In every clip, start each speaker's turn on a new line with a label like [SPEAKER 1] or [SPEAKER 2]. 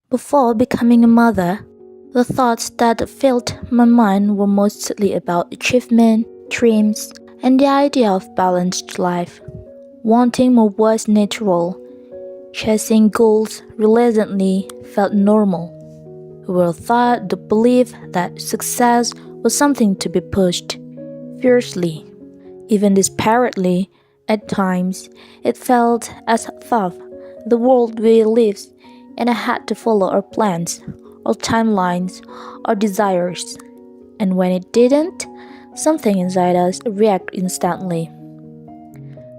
[SPEAKER 1] Before becoming a mother, the thoughts that filled my mind were mostly about achievement, dreams, and the idea of balanced life. Wanting more was natural. Chasing goals reluctantly felt normal. We were taught to believe that success was something to be pushed fiercely, even desperately. At times, it felt as though the world we lived in had to follow our plans, our timelines, our desires. And when it didn't, something inside us reacted instantly.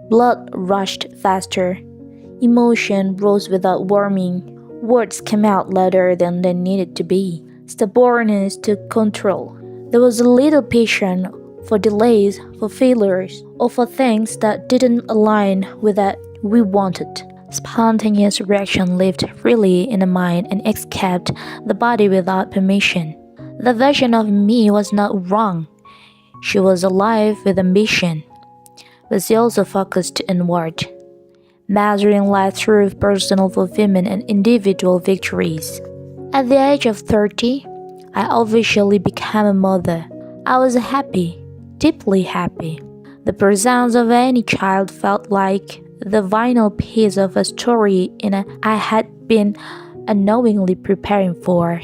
[SPEAKER 1] Blood rushed faster, emotion rose without warming, words came out louder than they needed to be. Stubbornness took control. There was a little patience for delays, for failures, or for things that didn't align with that we wanted. Spontaneous reaction lived freely in the mind and escaped the body without permission. The version of me was not wrong. She was alive with ambition, but she also focused inward, measuring life through personal fulfillment and individual victories. At the age of 30, I officially became a mother. I was happy, deeply happy. The presence of any child felt like the final piece of a story I had been unknowingly preparing for.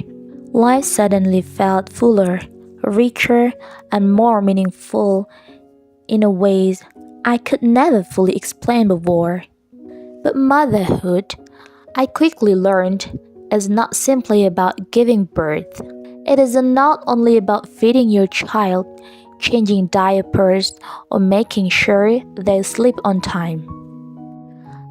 [SPEAKER 1] Life suddenly felt fuller, richer, and more meaningful in a ways I could never fully explain before. But motherhood, I quickly learned, is not simply about giving birth. It is not only about feeding your child, changing diapers, or making sure they sleep on time.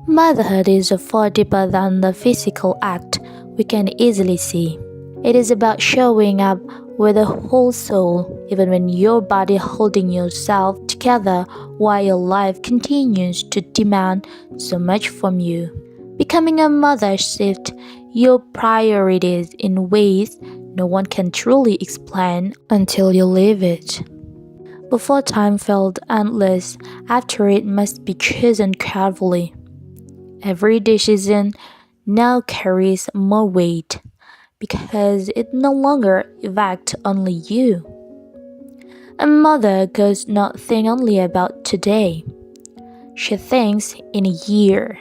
[SPEAKER 1] Motherhood is far deeper than the physical act we can easily see. It is about showing up with a whole soul, even when your body holding yourself together while your life continues to demand so much from you. Becoming a mother shifts your priorities in ways no one can truly explain until you live it. Before time felt endless, after it must be chosen carefully. Every decision now carries more weight because it no longer affects only you. A mother does not think only about today. She thinks in a year.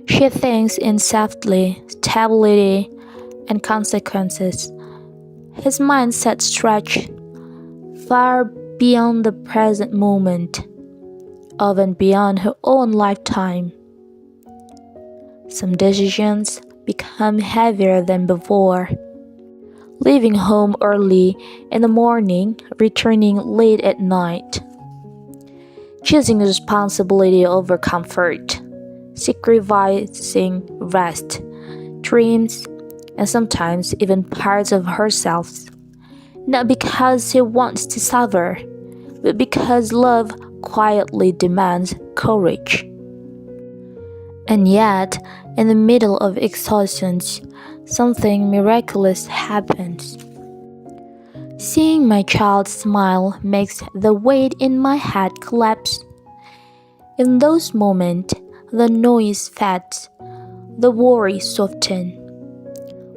[SPEAKER 1] She thinks in safety, stability, and consequences. His mindset stretches far beyond the present moment, even beyond her own lifetime. Some decisions become heavier than before. Leaving home early in the morning, returning late at night. Choosing responsibility over comfort. Sacrificing rest, dreams, and sometimes even parts of herself. Not because she wants to suffer, but because love quietly demands courage. And yet, in the middle of exhaustion, something miraculous happens. Seeing my child smile makes the weight in my head collapse. In those moments, the noise fades, the worry softens.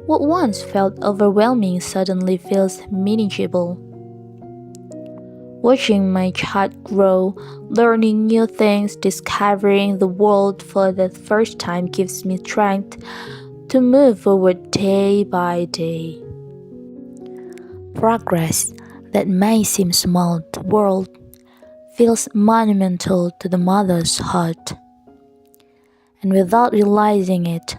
[SPEAKER 1] What once felt overwhelming suddenly feels manageable. Watching my child grow, learning new things, discovering the world for the first time gives me strength to move forward day by day. Progress that may seem small to the world feels monumental to the mother's heart. And without realizing it,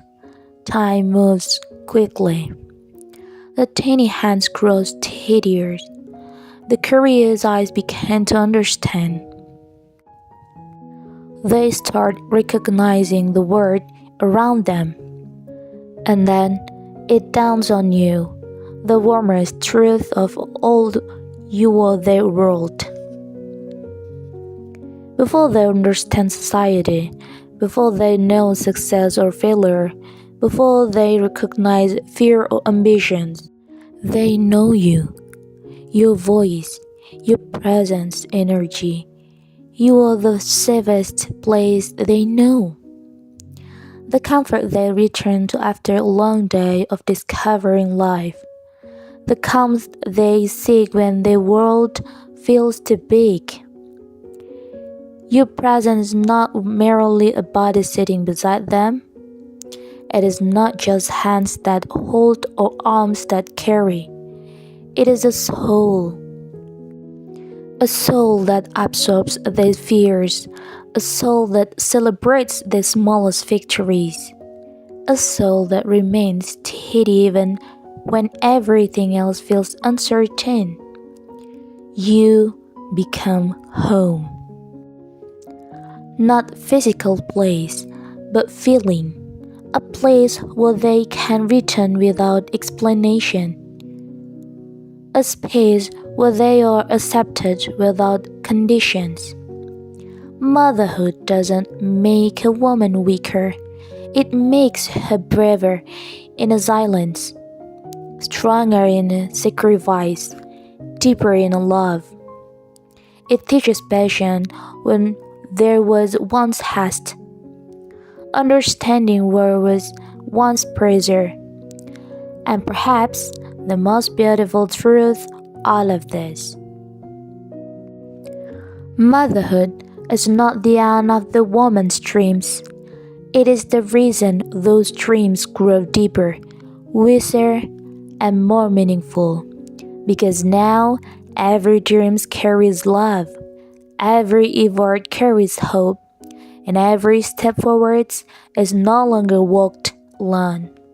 [SPEAKER 1] time moves quickly. The tiny hands grow steadier. The curious eyes begin to understand. They start recognizing the world around them. And then it dawns on you, the warmest truth of all, you are their world. Before they understand society, before they know success or failure, before they recognize fear or ambitions, they know you, your voice, your presence, energy. You are the safest place they know. the comfort they return to after a long day of discovering life, the calm they seek when the world feels too big. Your presence is not merely a body sitting beside them. It is not just hands that hold or arms that carry. It is a soul that absorbs their fears, a soul that celebrates their smallest victories, a soul that remains steady even when everything else feels uncertain. You become home. Not physical place, but feeling. A place where they can return without explanation. A space where they are accepted without conditions. Motherhood doesn't make a woman weaker, it makes her braver in a silence, stronger in a sacrifice, deeper in a love. It teaches patience when there was once haste, understanding where was once pressure, and perhaps the most beautiful truth all of this. Motherhood is not the end of the woman's dreams. It is the reason those dreams grow deeper, wiser, and more meaningful. Because now every dream carries love, every effort carries hope, and every step forward is no longer walked alone.